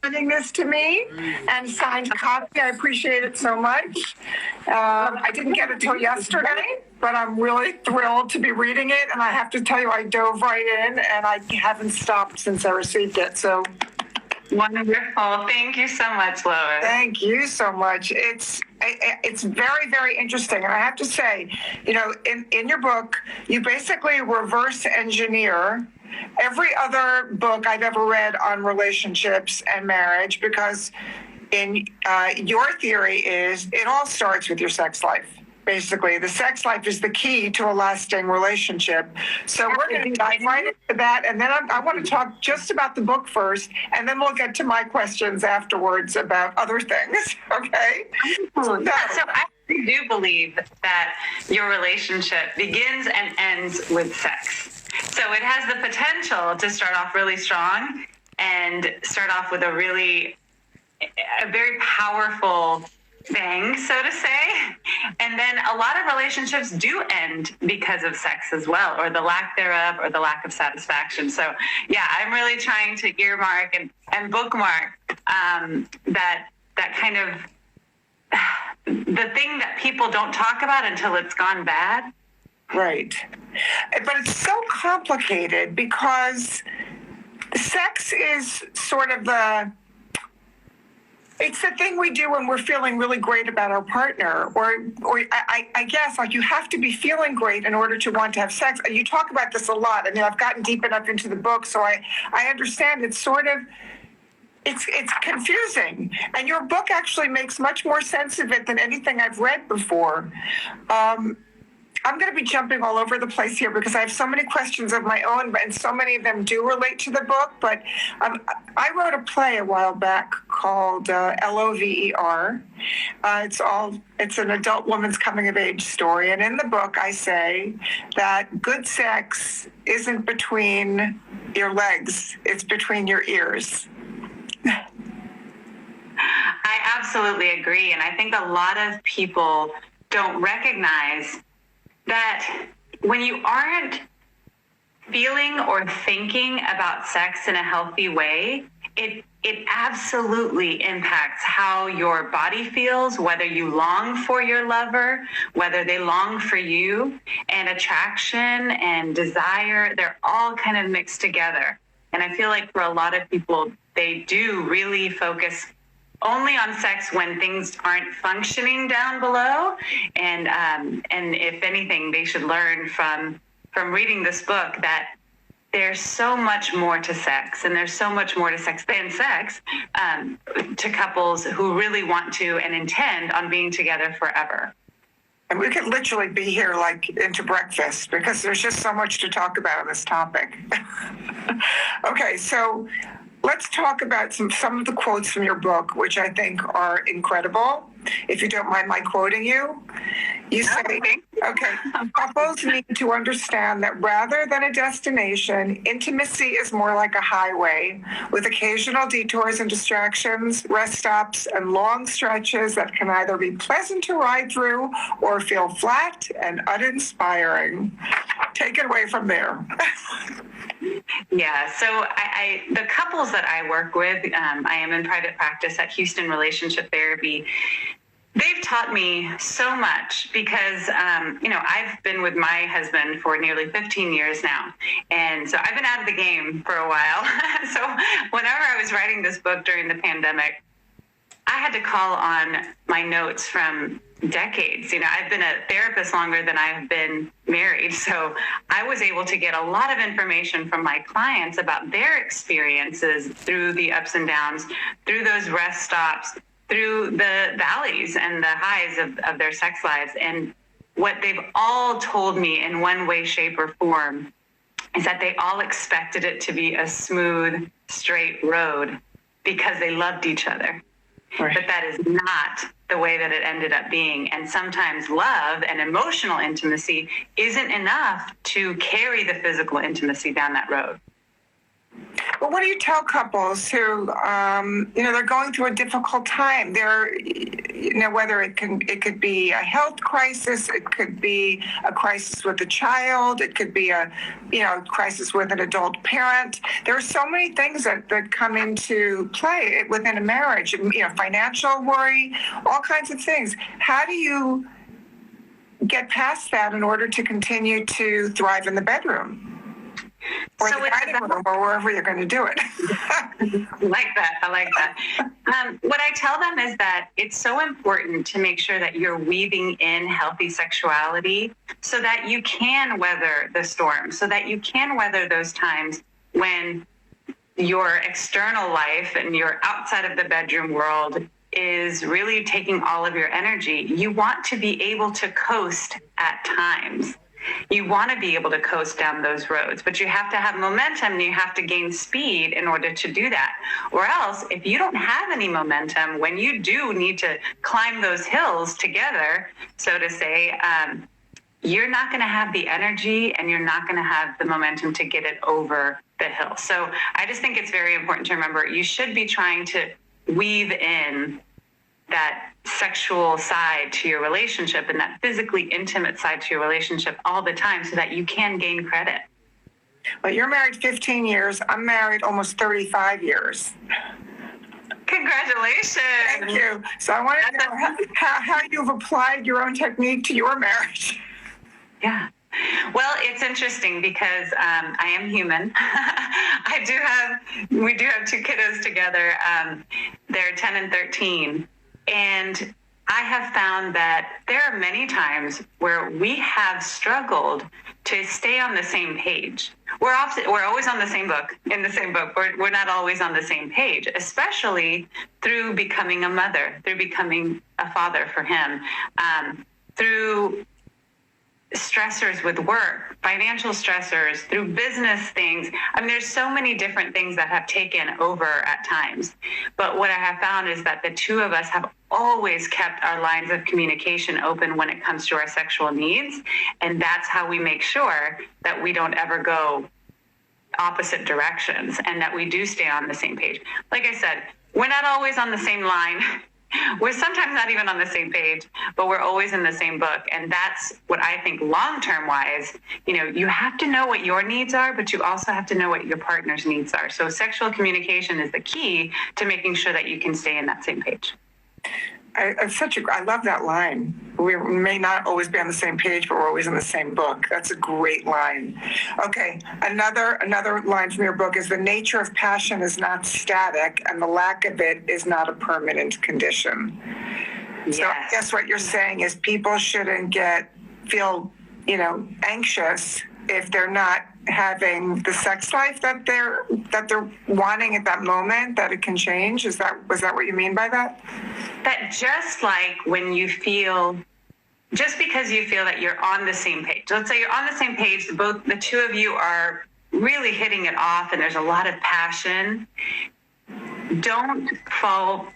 Sending this to me and signed a copy. I appreciate it so much. I didn't get it till yesterday, but I'm really thrilled to be reading it. And I have to tell you, I dove right in and I haven't stopped since I received it. So wonderful. Thank you so much, Lois. Thank you so much. It's very, very interesting. And I have to say, you know, in your book, you basically reverse engineer every other book I've ever read on relationships and marriage, because in your theory is it all starts with your sex life. Basically, the sex life is the key to a lasting relationship. So we're going to dive right into that. And then I want to talk just about the book first, and then we'll get to my questions afterwards about other things. Okay? So I do believe that your relationship begins and ends with sex. So it has the potential to start off really strong and start off with a very powerful bang, so to say. And then a lot of relationships do end because of sex as well, or the lack thereof, or the lack of satisfaction. So yeah, I'm really trying to earmark and bookmark that kind of the thing that people don't talk about until it's gone bad. Right. But it's so complicated because sex is sort of it's the thing we do when we're feeling really great about our partner, or I guess like you have to be feeling great in order to want to have sex. You talk about this a lot. I mean, I've gotten deep enough into the book, so I understand it's sort of, it's confusing. And your book actually makes much more sense of it than anything I've read before. I'm going to be jumping all over the place here because I have so many questions of my own, and so many of them do relate to the book. But I wrote a play a while back called Lover. It's an adult woman's coming of age story. And in the book, I say that good sex isn't between your legs, it's between your ears. I absolutely agree. And I think a lot of people don't recognize that when you aren't feeling or thinking about sex in a healthy way, it absolutely impacts how your body feels, whether you long for your lover, whether they long for you, and attraction and desire, they're all kind of mixed together. And I feel like for a lot of people, they do really focus only on sex when things aren't functioning down below. And if anything, they should learn from reading this book that there's so much more to sex, and there's so much more to sex than sex, to couples who really want to and intend on being together forever. And we could literally be here like into breakfast because there's just so much to talk about on this topic. Okay, so let's talk about some of the quotes from your book, which I think are incredible. If you don't mind my quoting you, you say, okay, couples need to understand that rather than a destination, intimacy is more like a highway with occasional detours and distractions, rest stops, and long stretches that can either be pleasant to ride through or feel flat and uninspiring. Take it away from there. Yeah, so the couples that I work with, I am in private practice at Houston Relationship Therapy. They've taught me so much because, I've been with my husband for nearly 15 years now. And so I've been out of the game for a while. So whenever I was writing this book during the pandemic, I had to call on my notes from decades. I've been a therapist longer than I have been married. So I was able to get a lot of information from my clients about their experiences through the ups and downs, through those rest stops, through the valleys and the highs of their sex lives. And what they've all told me in one way, shape, or form is that they all expected it to be a smooth, straight road because they loved each other. Right. But that is not the way that it ended up being. And sometimes love and emotional intimacy isn't enough to carry the physical intimacy down that road. Well, what do you tell couples who, they're going through a difficult time? They're, whether it could be a health crisis, it could be a crisis with a child, it could be a, crisis with an adult parent. There are so many things that come into play within a marriage. Financial worry, all kinds of things. How do you get past that in order to continue to thrive in the bedroom? Or So the dining room, or wherever you're going to do it. I like that. What I tell them is that it's so important to make sure that you're weaving in healthy sexuality so that you can weather the storm, so that you can weather those times when your external life and your outside of the bedroom world is really taking all of your energy. You want to be able to coast at times. You want to be able to coast down those roads, but you have to have momentum and you have to gain speed in order to do that. Or else, if you don't have any momentum, when you do need to climb those hills together, so to say, you're not going to have the energy and you're not going to have the momentum to get it over the hill. So I just think it's very important to remember you should be trying to weave in that sexual side to your relationship and that physically intimate side to your relationship all the time so that you can gain credit. Well, you're married 15 years. I'm married almost 35 years. Congratulations. Thank you. So I want to know how you've applied your own technique to your marriage. Yeah. Well, it's interesting because I am human. We do have two kiddos together. They're 10 and 13. And I have found that there are many times where we have struggled to stay on the same page. We're always on the same book, in the same book. We're not always on the same page, especially through becoming a mother, through becoming a father for him, through stressors with work, financial stressors, through business things. I mean, there's so many different things that have taken over at times. But what I have found is that the two of us have always kept our lines of communication open when it comes to our sexual needs. And that's how we make sure that we don't ever go opposite directions and that we do stay on the same page. Like I said, we're not always on the same line. We're sometimes not even on the same page, but we're always in the same book. And that's what I think long-term wise, you have to know what your needs are, but you also have to know what your partner's needs are. So sexual communication is the key to making sure that you can stay in that same page. I love that line. We may not always be on the same page, but we're always in the same book. That's a great line. Okay, another line from your book is the nature of passion is not static, and the lack of it is not a permanent condition. Yes. So I guess what you're saying is people shouldn't feel anxious if they're not having the sex life that they're wanting at that moment, that it can change. Was that what you mean by that? That just like when just because you feel that you're on the same page, let's say you're on the same page, both the two of you are really hitting it off and there's a lot of passion, don't fall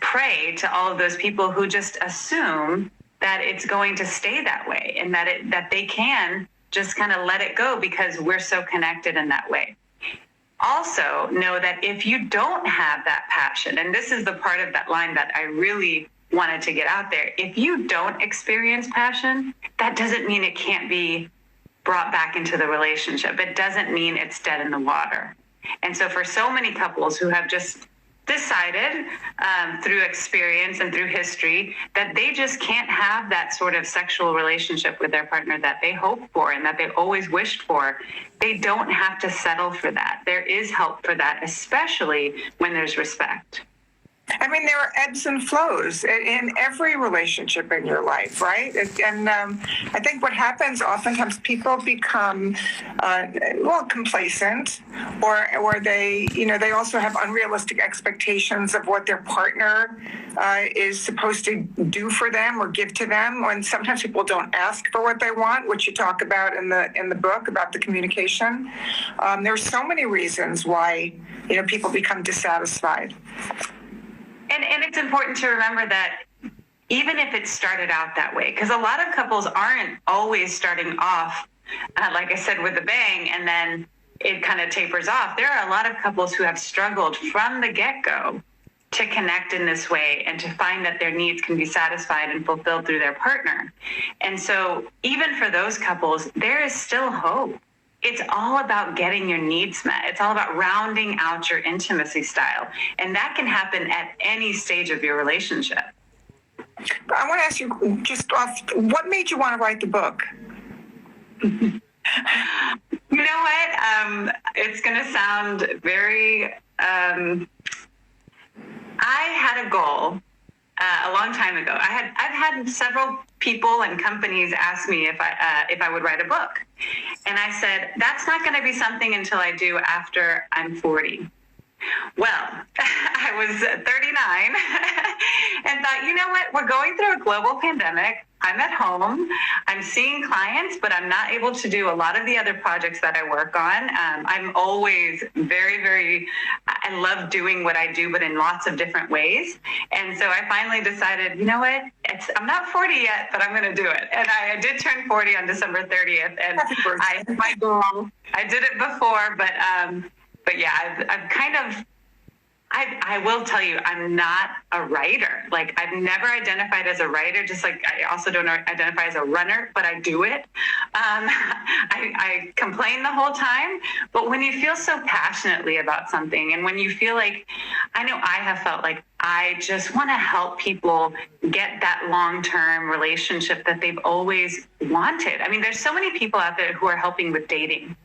prey to all of those people who just assume that it's going to stay that way and that they can just kind of let it go because we're so connected in that way. Also know that if you don't have that passion, and this is the part of that line that I really wanted to get out there, if you don't experience passion, that doesn't mean it can't be brought back into the relationship. It doesn't mean it's dead in the water. And so for so many couples who have just decided through experience and through history that they just can't have that sort of sexual relationship with their partner that they hope for and that they always wished for, they don't have to settle for that. There is help for that, especially when there's respect. I mean, there are ebbs and flows in every relationship in your life, right? And I think what happens oftentimes, people become complacent, or they also have unrealistic expectations of what their partner is supposed to do for them or give to them. And sometimes people don't ask for what they want, which you talk about in the book about the communication. There's so many reasons why people become dissatisfied. And it's important to remember that even if it started out that way, because a lot of couples aren't always starting off, like I said, with a bang, and then it kind of tapers off. There are a lot of couples who have struggled from the get-go to connect in this way and to find that their needs can be satisfied and fulfilled through their partner. And so even for those couples, there is still hope. It's all about getting your needs met. It's all about rounding out your intimacy style. And that can happen at any stage of your relationship. I want to ask you just off, what made you want to write the book? You know what? It's going to sound very... I had a goal a long time ago. I've had several people and companies ask me if I would write a book, and I said that's not going to be something until I do after I'm 40. Well, I was 39 and thought, you know what? We're going through a global pandemic. I'm at home. I'm seeing clients, but I'm not able to do a lot of the other projects that I work on. I'm always I love doing what I do, but in lots of different ways. And so I finally decided, you know what? I'm not 40 yet, but I'm going to do it. And I did turn 40 on December 30th. And I hit my goal. I did it before, but yeah, I've kind of, I will tell you, I'm not a writer. Like, I've never identified as a writer, just like I also don't identify as a runner, but I do it. I complain the whole time, but when you feel so passionately about something, and when you feel like, I know I have felt like I just want to help people get that long-term relationship that they've always wanted. I mean, there's so many people out there who are helping with dating,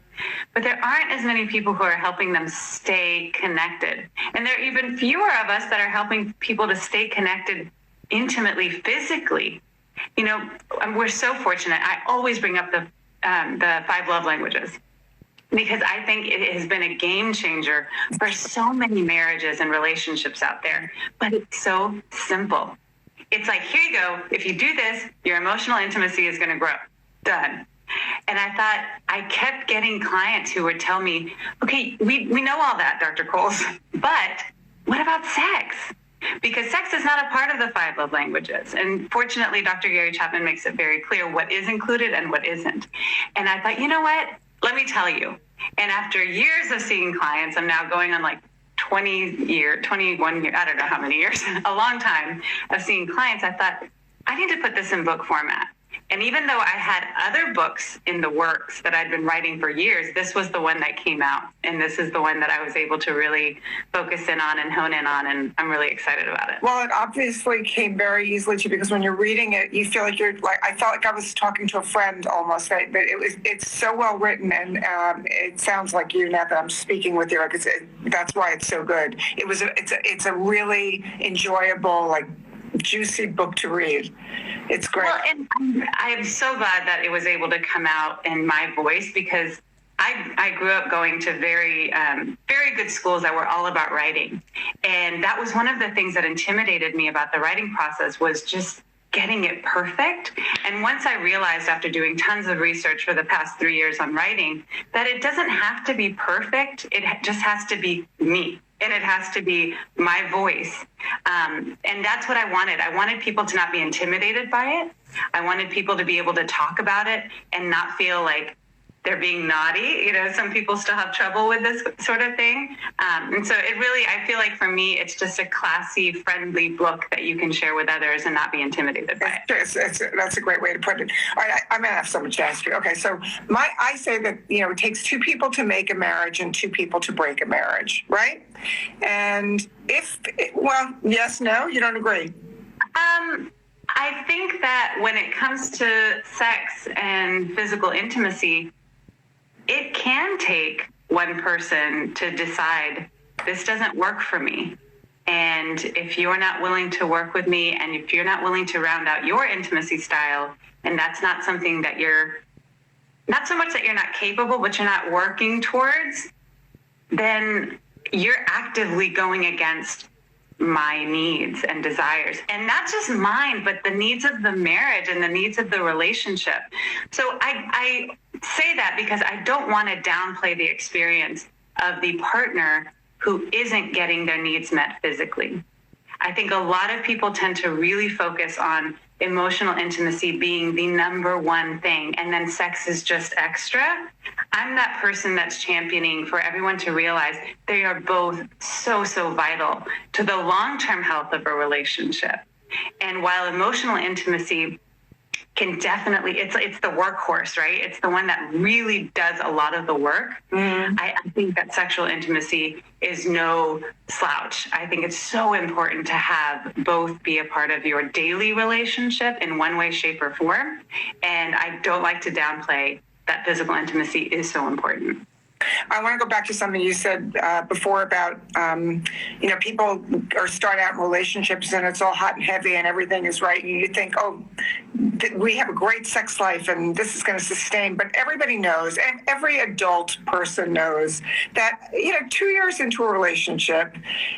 but there aren't as many people who are helping them stay connected. And there are even fewer of us that are helping people to stay connected intimately, physically. You know, we're so fortunate. I always bring up the 5 love languages, because I think it has been a game changer for so many marriages and relationships out there. But it's so simple. It's like, here you go. If you do this, your emotional intimacy is going to grow. Done. And I thought, I kept getting clients who would tell me, okay, we know all that, Dr. Coles, but what about sex? Because sex is not a part of the 5 love languages. And fortunately, Dr. Gary Chapman makes it very clear what is included and what isn't. And I thought, you know what? Let me tell you. And after years of seeing clients, I'm now going on like 21 years, I don't know how many years, a long time of seeing clients. I thought, I need to put this in book format. And even though I had other books in the works that I'd been writing for years, this was the one that came out. And this is the one that I was able to really focus in on and hone in on. And I'm really excited about it. Well, it obviously came very easily to you, because when you're reading it, you feel like I felt like I was talking to a friend almost. But it's so well written, and it sounds like you now that I'm speaking with you. Like that's why it's so good. It's a really enjoyable, like, juicy book to read. It's great. Well, and I'm so glad that it was able to come out in my voice, because I grew up going to very good schools that were all about writing. And that was one of the things that intimidated me about the writing process, was just getting it perfect. And once I realized, after doing tons of research for the past 3 years on writing, that it doesn't have to be perfect. It just has to be me. And it has to be my voice. And that's what I wanted. I wanted people to not be intimidated by it. I wanted people to be able to talk about it and not feel like they're being naughty. You know, some people still have trouble with this sort of thing. And so it really, I feel like for me, it's just a classy, friendly book that you can share with others and not be intimidated by it. That's a great way to put it. All right, I'm going to have so much to ask you. Okay, so I say that, it takes 2 people to make a marriage and 2 people to break a marriage, right? And yes, no, you don't agree? I think that when it comes to sex and physical intimacy, it can take one person to decide, this doesn't work for me. And if you're not willing to work with me, and if you're not willing to round out your intimacy style, and that's not something that not so much that you're not capable, but you're not working towards, then you're actively going against my needs and desires, and not just mine, but the needs of the marriage and the needs of the relationship. So I say that because I don't want to downplay the experience of the partner who isn't getting their needs met physically. I think a lot of people tend to really focus on emotional intimacy being the number one thing, and then sex is just extra. I'm that person that's championing for everyone to realize they are both so, so vital to the long-term health of a relationship. And while emotional intimacy can definitely, it's the workhorse, right? It's the one that really does a lot of the work. I think that sexual intimacy is no slouch. I think it's so important to have both be a part of your daily relationship in one way, shape, or form. And I don't like to downplay that physical intimacy is so important. I want to go back to something you said before about, people start out in relationships and it's all hot and heavy and everything is right. And you think, we have a great sex life and this is going to sustain. But everybody knows, and every adult person knows that, 2 years into a relationship,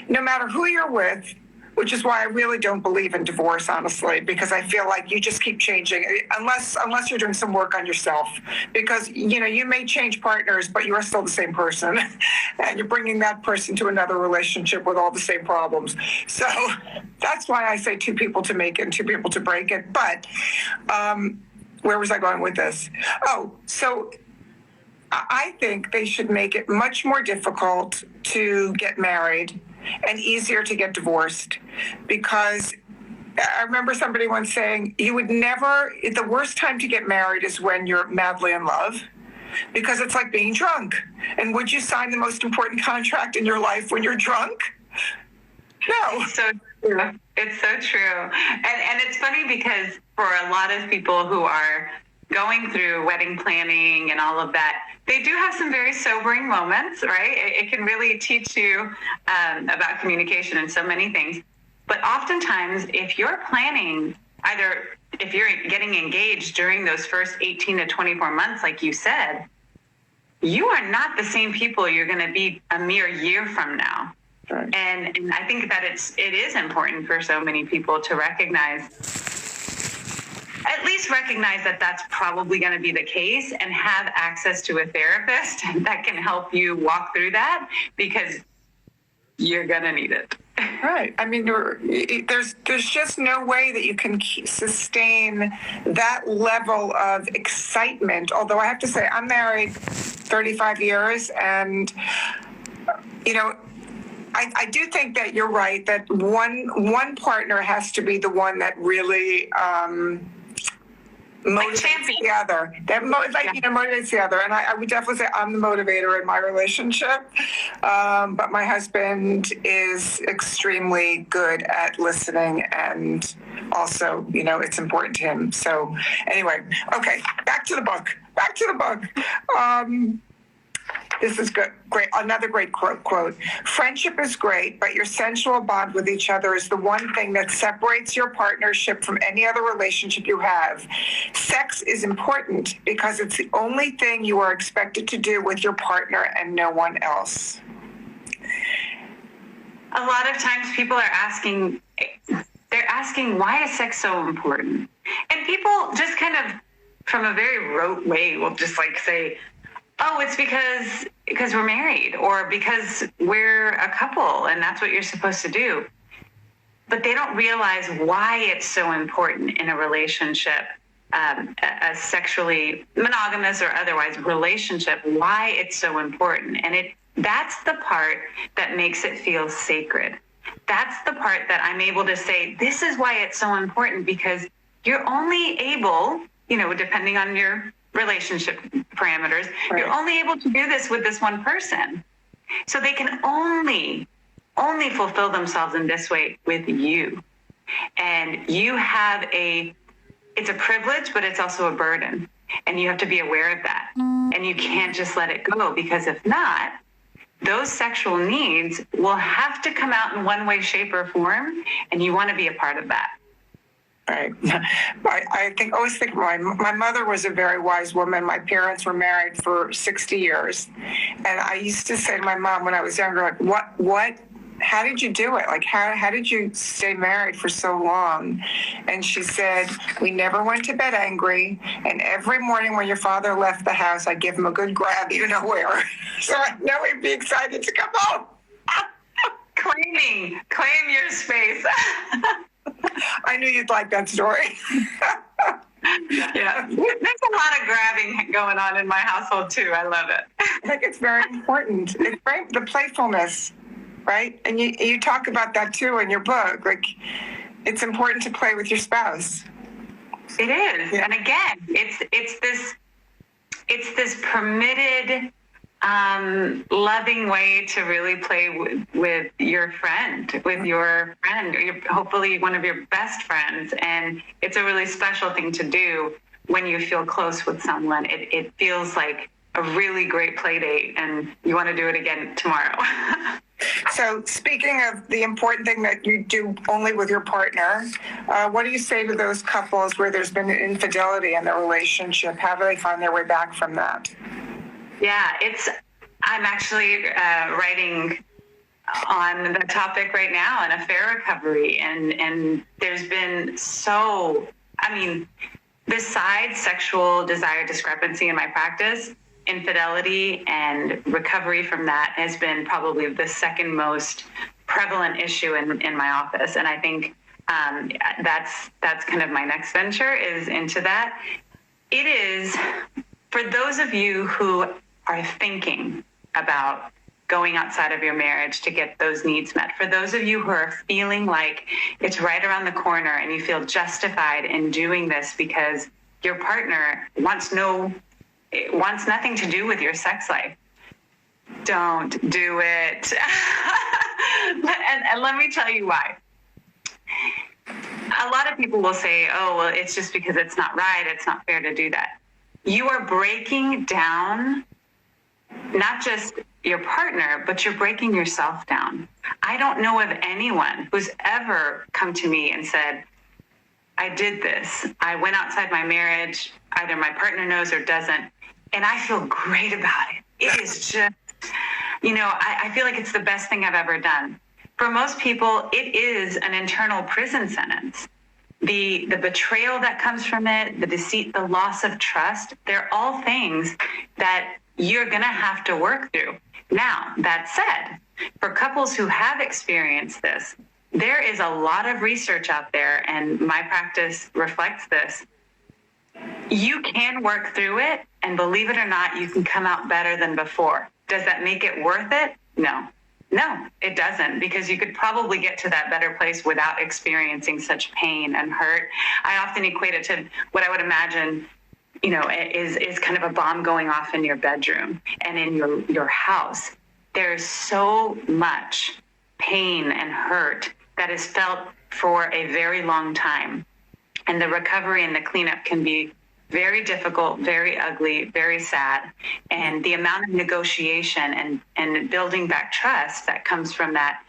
no matter who you're with, which is why I really don't believe in divorce, honestly, because I feel like you just keep changing unless you're doing some work on yourself, because, you may change partners, but you are still the same person and you're bringing that person to another relationship with all the same problems. So that's why I say 2 people to make it and 2 people to break it. But where was I going with this? So I think they should make it much more difficult to get married and easier to get divorced, because I remember somebody once saying the worst time to get married is when you're madly in love, because it's like being drunk. And would you sign the most important contract in your life when you're drunk? No. So true. It's so true. And it's funny because for a lot of people who are going through wedding planning and all of that, they do have some very sobering moments, right? It can really teach you about communication and so many things. But oftentimes, if you're planning, if you're getting engaged during those first 18 to 24 months, like you said, you are not the same people you're going to be a mere year from now. Right. And I think that it is important for so many people to at least recognize that that's probably going to be the case, and have access to a therapist that can help you walk through that, because you're going to need it. Right. I mean, there's just no way that you can sustain that level of excitement. Although I have to say, I'm married 35 years, and, I do think that you're right, that one partner has to be the one that really motivates the other. Motivates the other. And I would definitely say I'm the motivator in my relationship. But my husband is extremely good at listening, and also, it's important to him. So anyway, okay, back to the book. This is good. Great. Another great quote. Friendship is great, but your sensual bond with each other is the one thing that separates your partnership from any other relationship you have. Sex is important because it's the only thing you are expected to do with your partner and no one else. A lot of times people are asking, why is sex so important? And people just kind of, from a very rote way, will just say, oh, it's because we're married, or because we're a couple and that's what you're supposed to do. But they don't realize why it's so important in a relationship, a sexually monogamous or otherwise relationship, why it's so important. And that's the part that makes it feel sacred. That's the part that I'm able to say, this is why it's so important, because you're only able, depending on your relationship parameters, right, you're only able to do this with this one person. So they can only fulfill themselves in this way with you. And you have it's a privilege, but it's also a burden. And you have to be aware of that. And you can't just let it go, because if not, those sexual needs will have to come out in one way, shape, or form. And you want to be a part of that. Right. I always think my mother was a very wise woman. My parents were married for 60 years. And I used to say to my mom when I was younger, what, how did you do it? How did you stay married for so long? And she said, we never went to bed angry. And every morning when your father left the house, I'd give him a good grab, you know where. So I know he'd be excited to come home. Claim your space. I knew you'd like that story. Yeah, there's a lot of grabbing going on in my household too. I love it. I think it's very important. It's very, the playfulness, right? And you talk about that too in your book. Like, it's important to play with your spouse. It is, Yeah. and again, it's this permitted, loving way to really play with your friend, or hopefully one of your best friends. And it's a really special thing to do when you feel close with someone. It feels like a really great play date, and you want to do it again tomorrow. So speaking of the important thing that you do only with your partner, what do you say to those couples where there's been infidelity in their relationship? How do they find their way back from that? Yeah, I'm actually writing on the topic right now in affair recovery. And there's been besides sexual desire discrepancy in my practice, infidelity and recovery from that has been probably the second most prevalent issue in my office. And I think that's kind of my next venture is into that. It is, for those of you who are thinking about going outside of your marriage to get those needs met, for those of you who are feeling like it's right around the corner and you feel justified in doing this because your partner wants nothing to do with your sex life, don't do it. and let me tell you why. A lot of people will say, oh, well, it's just because it's not right. It's not fair to do that. You are breaking down not just your partner, but you're breaking yourself down. I don't know of anyone who's ever come to me and said, I did this. I went outside my marriage. Either my partner knows or doesn't. And I feel great about it. It is just, I feel like it's the best thing I've ever done. For most people, it is an internal prison sentence. The betrayal that comes from it, the deceit, the loss of trust, they're all things that you're going to have to work through. Now, that said, for couples who have experienced this, there is a lot of research out there, and my practice reflects this. You can work through it, and believe it or not, you can come out better than before. Does that make it worth it? No, it doesn't, because you could probably get to that better place without experiencing such pain and hurt. I often equate it to what I would imagine, is kind of a bomb going off in your bedroom and in your house. There's so much pain and hurt that is felt for a very long time. And the recovery and the cleanup can be very difficult, very ugly, very sad. And the amount of negotiation and building back trust that comes from that,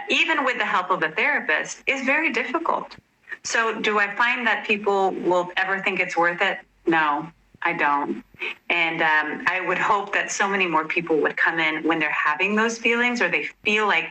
even with the help of a therapist, is very difficult. So do I find that people will ever think it's worth it? No, I don't. And I would hope that so many more people would come in when they're having those feelings, or they feel like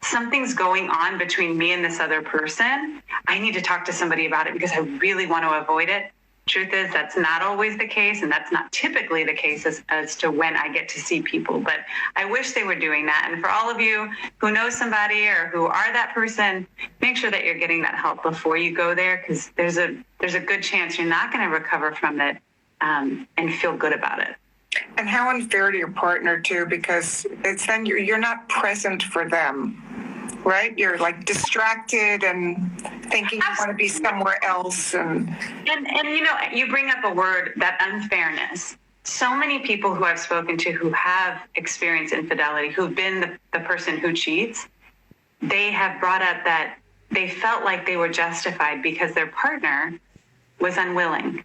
something's going on between me and this other person. I need to talk to somebody about it because I really want to avoid it. Truth is, that's not always the case, and that's not typically the case as to when I get to see people. But I wish they were doing that. And for all of you who know somebody or who are that person, make sure that you're getting that help before you go there, because there's a good chance you're not going to recover from it and feel good about it. And how unfair to your partner too, because it's then you're not present for them, right? You're like distracted and thinking you want to be somewhere else. And you bring up a word, that unfairness. So many people who I've spoken to who have experienced infidelity, who've been the person who cheats, they have brought up that they felt like they were justified because their partner was unwilling.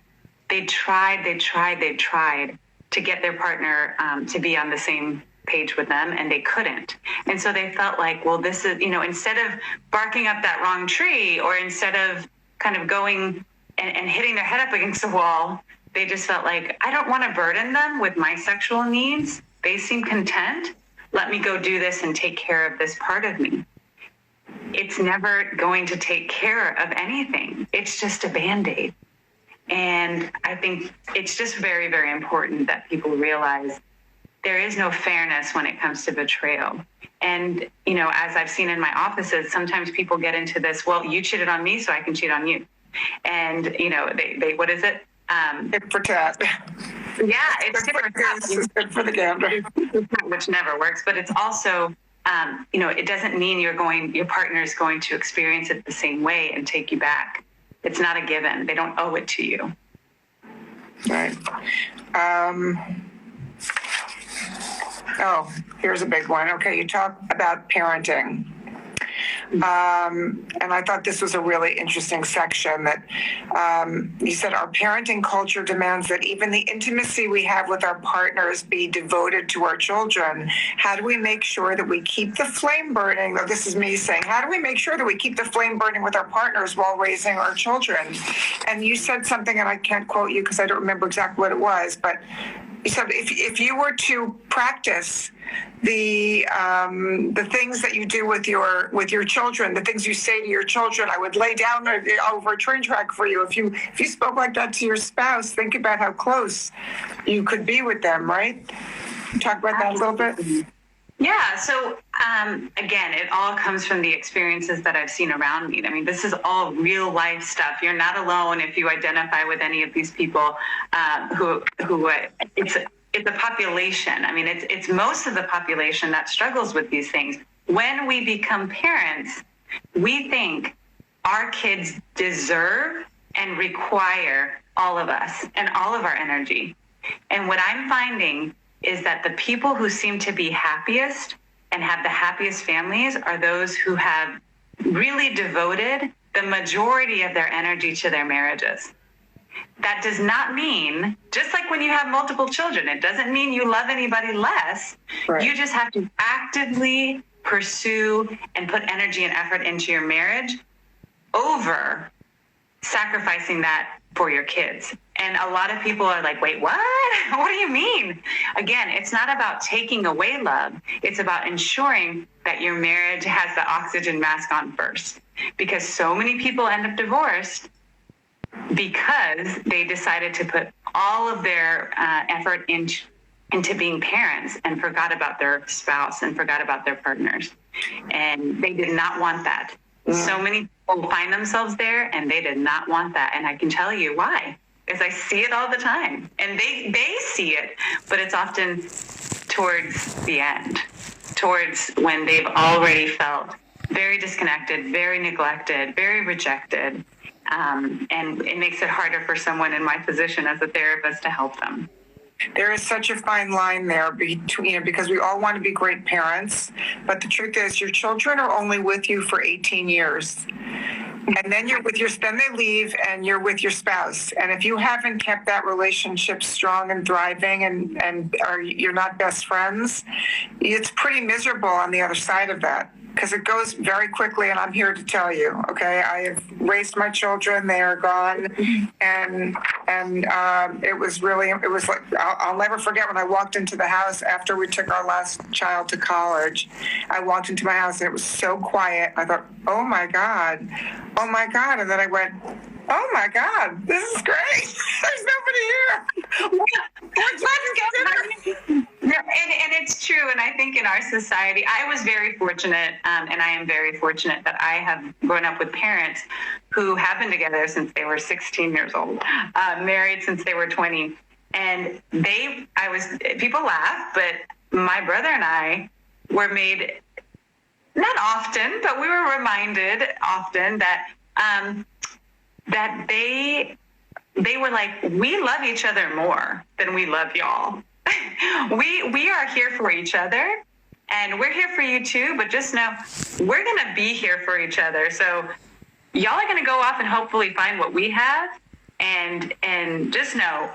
They tried to get their partner to be on the same page with them, and they couldn't. And so they felt like, well, this is, instead of barking up that wrong tree, or instead of kind of going and hitting their head up against the wall, they just felt like, I don't want to burden them with my sexual needs. They seem content. Let me go do this and take care of this part of me. It's never going to take care of anything. It's just a Band-Aid. And I think it's just very, very important that people realize there is no fairness when it comes to betrayal. And, you know, as I've seen in my offices, sometimes people get into this, well, you cheated on me, so I can cheat on you. And, you know, they what is it? Tit for tat. Yeah, it's tit for tat. It's good for the gander. Which never works, but it's also, you know, it doesn't mean your partner is going to experience it the same way and take you back. It's not a given. They don't owe it to you. Right. Oh, here's a big one. Okay, you talk about parenting. And I thought this was a really interesting section that you said our parenting culture demands that even the intimacy we have with our partners be devoted to our children. How do we make sure that we keep the flame burning? Though this is me saying, how do we make sure that we keep the flame burning with our partners while raising our children? And you said something, and I can't quote you because I don't remember exactly what it was, but you said if you were to practice the things that you do with your children, the things you say to your children, I would lay down over a train track for you. If you spoke like that to your spouse, think about how close you could be with them, right? Talk about that a little bit. Yeah. So again, it all comes from the experiences that I've seen around me. I mean, this is all real life stuff. You're not alone if you identify with any of these people who it's a population. I mean, it's most of the population that struggles with these things. When we become parents, we think our kids deserve and require all of us and all of our energy. And what I'm finding is that the people who seem to be happiest and have the happiest families are those who have really devoted the majority of their energy to their marriages. That does not mean, just like when you have multiple children, it doesn't mean you love anybody less. Right. You just have to actively pursue and put energy and effort into your marriage over sacrificing that for your kids. And a lot of people are like, wait, what? What do you mean? Again, it's not about taking away love. It's about ensuring that your marriage has the oxygen mask on first. Because so many people end up divorced because they decided to put all of their effort into being parents and forgot about their spouse and forgot about their partners. And they did not want that. So many people find themselves there and they did not want that. And I can tell you why. Because I see it all the time. And they see it, but it's often towards the end, towards when they've already felt very disconnected, very neglected, very rejected. And it makes it harder for someone in my position as a therapist to help them. There is such a fine line there between, because we all want to be great parents, but the truth is your children are only with you for 18 years. And then then they leave and you're with your spouse. And if you haven't kept that relationship strong and thriving and you're not best friends, it's pretty miserable on the other side of that. Because it goes very quickly, and I'm here to tell you, okay? I have raised my children; they are gone, and it was like I'll never forget when I walked into the house after we took our last child to college. I walked into my house and it was so quiet. I thought, oh my god, and then I went, oh my god, this is great. There's nobody here. And it's true. And I think in our society, I was very fortunate, and I am very fortunate that I have grown up with parents who have been together since they were 16 years old, married since they were 20. And people laugh, but my brother and I were made, not often, but we were reminded often that they were like, we love each other more than we love y'all. We are here for each other, and we're here for you too, but just know we're going to be here for each other. So y'all are going to go off and hopefully find what we have, and just know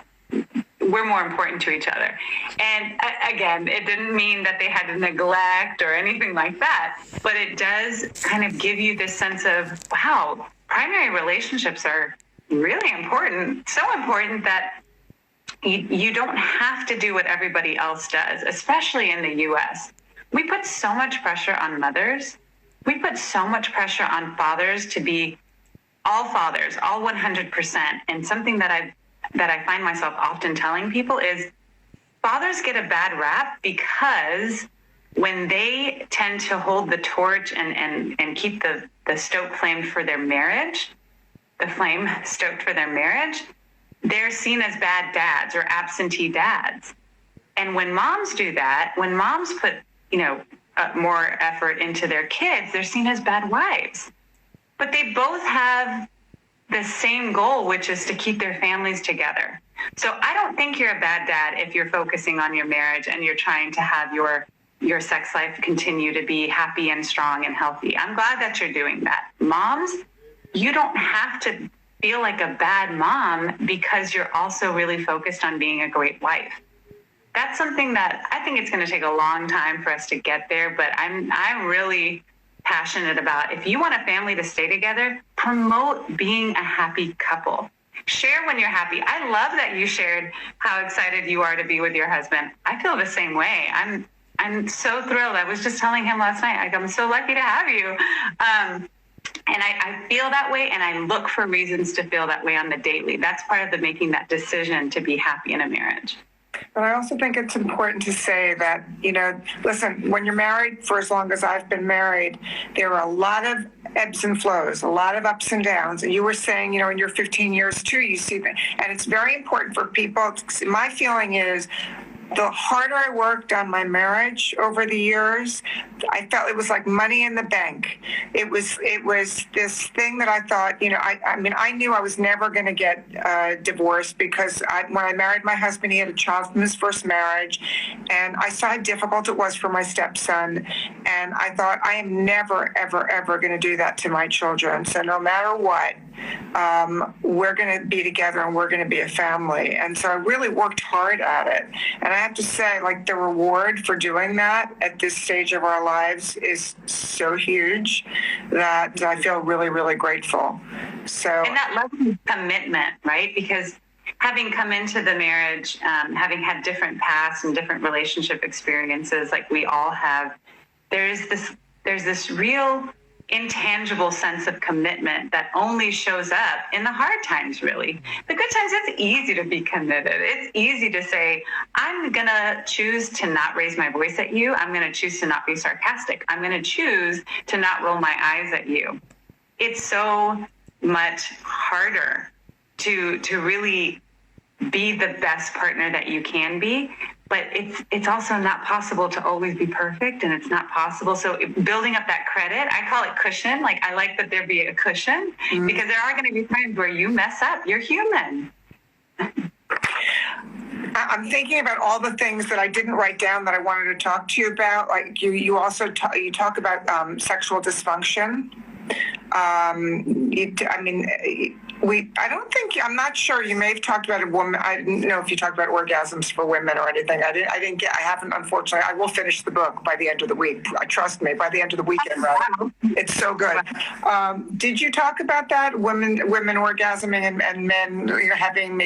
we're more important to each other. And again, it didn't mean that they had to neglect or anything like that, but it does kind of give you this sense of, wow, primary relationships are really important, so important that you don't have to do what everybody else does, especially in the U.S. We put so much pressure on mothers. We put so much pressure on fathers to be all fathers, all 100%. And something that I find myself often telling people is, fathers get a bad rap because when they tend to hold the torch and keep the stoke flamed for their marriage, the flame stoked for their marriage, they're seen as bad dads or absentee dads. And when moms do that, when moms put, more effort into their kids, they're seen as bad wives. But they both have the same goal, which is to keep their families together. So I don't think you're a bad dad if you're focusing on your marriage and you're trying to have your sex life continue to be happy and strong and healthy. I'm glad that you're doing that. Moms, you don't have to feel like a bad mom because you're also really focused on being a great wife. That's something that I think it's going to take a long time for us to get there, but I'm really passionate about. If you want a family to stay together, promote being a happy couple. Share when you're happy. I love that you shared how excited you are to be with your husband. I feel the same way. I'm so thrilled. I was just telling him last night, I'm so lucky to have you. And I feel that way, and I look for reasons to feel that way on the daily. That's part of the making that decision to be happy in a marriage. But I also think it's important to say that, listen, when you're married, for as long as I've been married, there are a lot of ebbs and flows, a lot of ups and downs. And you were saying, in your 15 years too, you see that. And it's very important for people. My feeling is, the harder I worked on my marriage over the years, I felt it was like money in the bank. It was this thing that I thought, I knew I was never going to get divorced because when I married my husband, he had a child from his first marriage, and I saw how difficult it was for my stepson. And I thought, I am never, ever, ever going to do that to my children. So no matter what, we're going to be together and we're going to be a family. And so I really worked hard at it. And I have to say, like, the reward for doing that at this stage of our lives is so huge that I feel really, really grateful. So, and that level of commitment, right? Because having come into the marriage, having had different pasts and different relationship experiences, like we all have, there's this real intangible sense of commitment that only shows up in the hard times, really. The good times, it's easy to be committed. It's easy to say, I'm going to choose to not raise my voice at you. I'm going to choose to not be sarcastic. I'm going to choose to not roll my eyes at you. It's so much harder to really be the best partner that you can be. But it's also not possible to always be perfect, and it's not possible. So building up that credit, I call it cushion. Like, I like that there be a cushion, because there are going to be times where you mess up. You're human. I'm thinking about all the things that I didn't write down that I wanted to talk to you about. Like you also you talk about sexual dysfunction. I'm not sure. You may have talked about a woman. I didn't know if you talked about orgasms for women or anything. I haven't, unfortunately. I will finish the book by the end of the week. Trust me, by the end of the weekend, rather. It's so good. Did you talk about that? Women orgasming and men having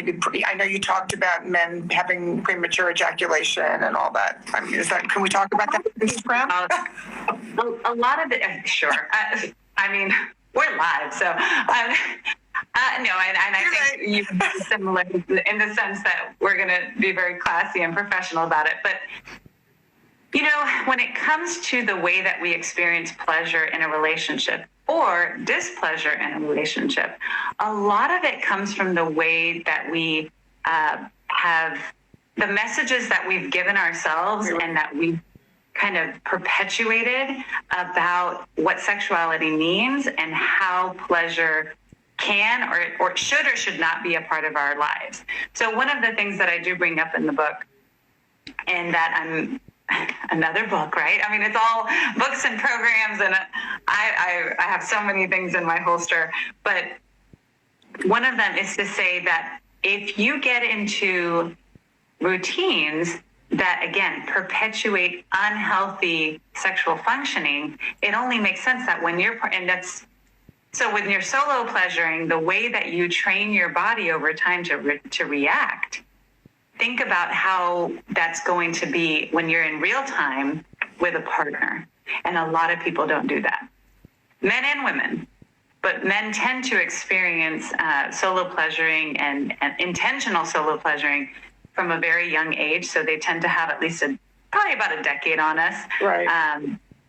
I know you talked about men having premature ejaculation and all that. Can we talk about that on Instagram? A lot of it, sure. We're live, so no, and I think you're similar in the sense that we're going to be very classy and professional about it. But, when it comes to the way that we experience pleasure in a relationship or displeasure in a relationship, a lot of it comes from the way that we have the messages that we've given ourselves and that we've kind of perpetuated about what sexuality means and how pleasure can or should not be a part of our lives. So one of the things that I do bring up in the book, and that I'm another book, right? It's all books and programs, and I have so many things in my holster, but one of them is to say that if you get into routines that, again, perpetuate unhealthy sexual functioning, it only makes sense that when you're solo pleasuring, the way that you train your body over time to react, think about how that's going to be when you're in real time with a partner. And a lot of people don't do that, men and women. But men tend to experience solo pleasuring and intentional solo pleasuring from a very young age. So they tend to have at least probably about a decade on us. Right.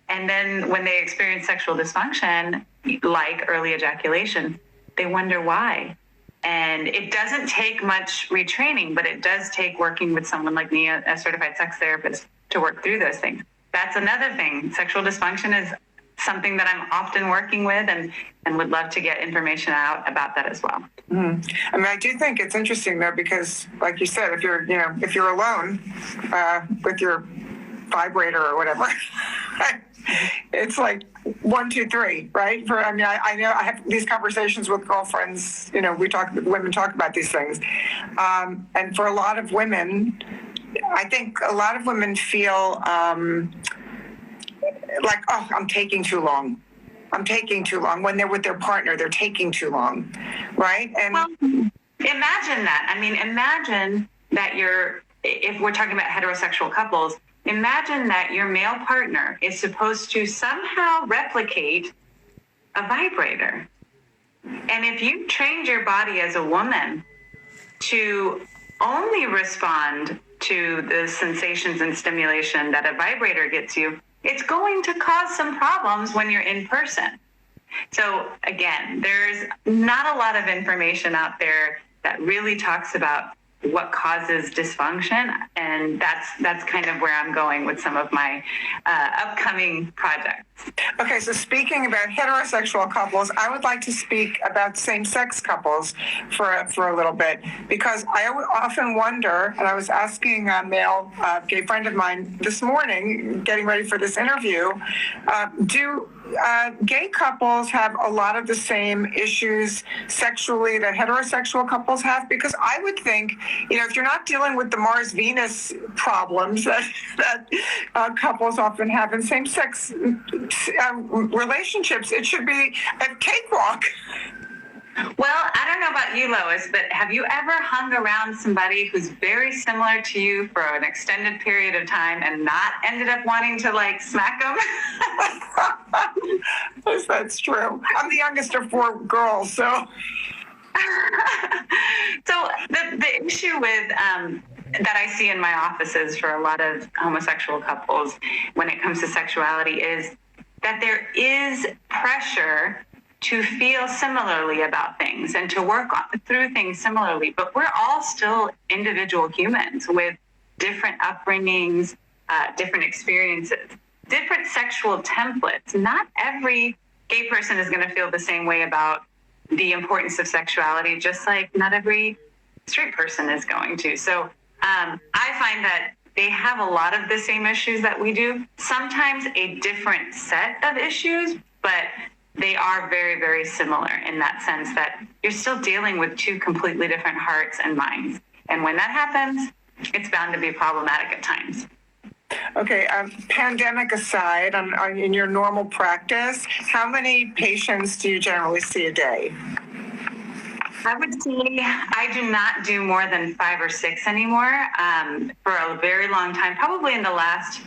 And then when they experience sexual dysfunction, like early ejaculation, they wonder why. And it doesn't take much retraining, but it does take working with someone like me, a certified sex therapist, to work through those things. That's another thing. Sexual dysfunction is something that I'm often working with, and would love to get information out about that as well. I mean, I do think it's interesting though, because like you said, if you're alone with your vibrator or whatever, it's like 1, 2, 3, right? I know I have these conversations with girlfriends. Women talk about these things, and for a lot of women, I think a lot of women feel like, oh, I'm taking too long. When they're with their partner, they're taking too long, right? And well, imagine that. I mean, imagine that if we're talking about heterosexual couples, imagine that your male partner is supposed to somehow replicate a vibrator. And if you trained your body as a woman to only respond to the sensations and stimulation that a vibrator gets you, it's going to cause some problems when you're in person. So again, there's not a lot of information out there that really talks about what causes dysfunction, and that's kind of where I'm going with some of my upcoming projects. Okay, so speaking about heterosexual couples, I would like to speak about same-sex couples for a little bit, because I often wonder, and I was asking a male gay friend of mine this morning, getting ready for this interview, do gay couples have a lot of the same issues sexually that heterosexual couples have? Because I would think, if you're not dealing with the Mars-Venus problems that couples often have in same-sex relationships, it should be a cakewalk. Well, I don't know about you, Lois, but have you ever hung around somebody who's very similar to you for an extended period of time and not ended up wanting to smack them? Yes, that's true. I'm the youngest of 4 girls, so. So the issue with that I see in my offices for a lot of homosexual couples when it comes to sexuality is that there is pressure to feel similarly about things and to work through things similarly. But we're all still individual humans with different upbringings, different experiences, different sexual templates. Not every gay person is going to feel the same way about the importance of sexuality, just like not every straight person is going to. So I find that they have a lot of the same issues that we do, sometimes a different set of issues, but they are very, very similar in that sense that you're still dealing with 2 completely different hearts and minds. And when that happens, it's bound to be problematic at times. Okay, pandemic aside, in your normal practice, how many patients do you generally see a day? I would say I do not do more than 5 or 6 anymore. For a very long time, probably in the last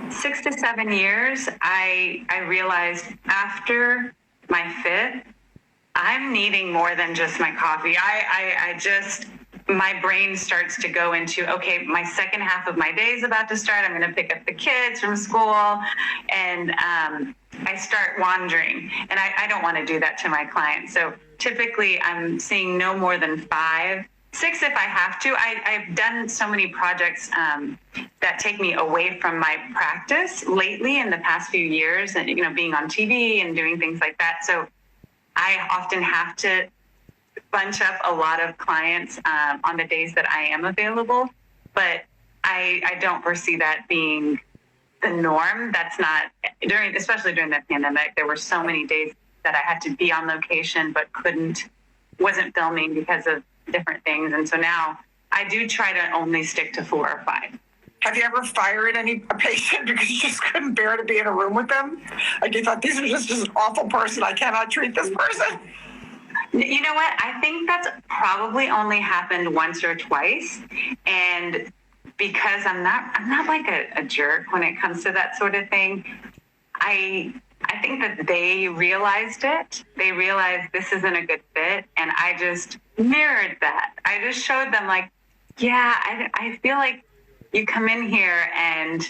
6 to 7 years, I realized after my 5th, I'm needing more than just my coffee. My brain starts to go into, okay, my second half of my day is about to start. I'm going to pick up the kids from school, and I start wandering. And I don't want to do that to my clients. So typically I'm seeing no more than 5, 6 if I have to. I've done so many projects that take me away from my practice lately in the past few years, and being on TV and doing things like that. So I often have to bunch up a lot of clients on the days that I am available, but I don't foresee that being the norm. That's not especially during the pandemic. There were so many days that I had to be on location, but wasn't filming because of different things. And so now I do try to only stick to 4 or 5. Have you ever fired a patient because you just couldn't bear to be in a room with them? Like you thought, these are just an awful person. I cannot treat this person. You know what? I think that's probably only happened once or twice. And because I'm not like a jerk when it comes to that sort of thing, I think that they realized it. They realized this isn't a good fit. And I just mirrored that. I just showed them Yeah, I feel like you come in here and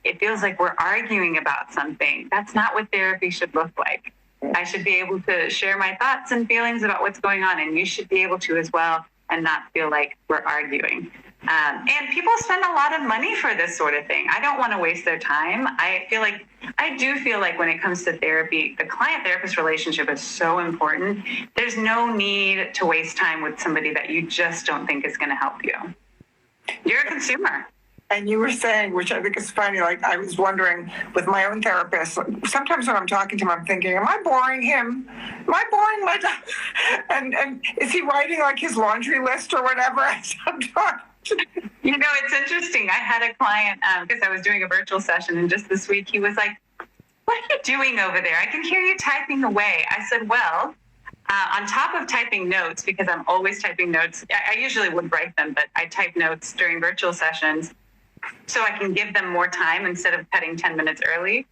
it feels like we're arguing about something. That's not what therapy should look like. I should be able to share my thoughts and feelings about what's going on, and you should be able to as well, and not feel like we're arguing. And people spend a lot of money for this sort of thing. I don't want to waste their time. I do feel like when it comes to therapy, the client-therapist relationship is so important. There's no need to waste time with somebody that you just don't think is going to help you. You're a consumer. And you were saying, which I think is funny, like I was wondering with my own therapist, sometimes when I'm talking to him, I'm thinking, am I boring him? Am I boring my and is he writing like his laundry list or whatever as I'm talking? You know, it's interesting. I had a client, because I was doing a virtual session, and just this week he was like, what are you doing over there? I can hear you typing away. I said, well, on top of typing notes, because I'm always typing notes, I usually would write them, but I type notes during virtual sessions so I can give them more time instead of cutting 10 minutes early.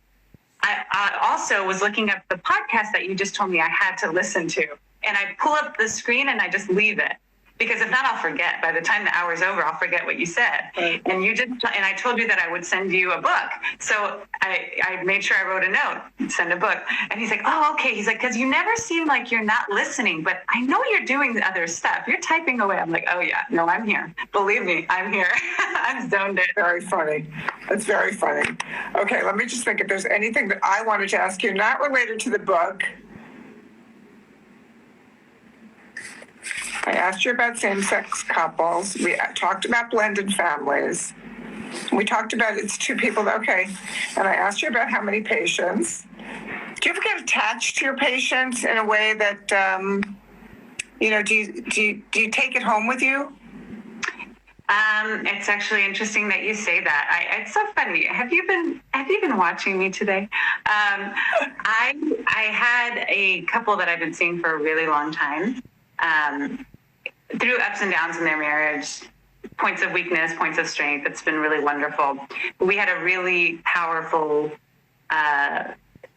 I also was looking up the podcast that you just told me I had to listen to, and I pull up the screen and I just leave it. Because if not, I'll forget. By the time the hour's over, I'll forget what you said. Right. And I told you that I would send you a book. So I made sure I wrote a note, send a book. And he's like, oh, okay. He's like, because you never seem like you're not listening, but I know you're doing the other stuff. You're typing away. I'm like, oh yeah, no, I'm here. Believe me, I'm here. I'm zoned in. Very funny. That's very funny. Okay, let me just think if there's anything that I wanted to ask you, not related to the book. I asked you about same-sex couples. We talked about blended families. We talked about it's two people. Okay. And I asked you about how many patients. Do you ever get attached to your patients in a way that, do you take it home with you? It's actually interesting that you say that. It's so funny. Have you been watching me today? I had a couple that I've been seeing for a really long time. Through ups and downs in their marriage, points of weakness, points of strength. It's been really wonderful. We had a really powerful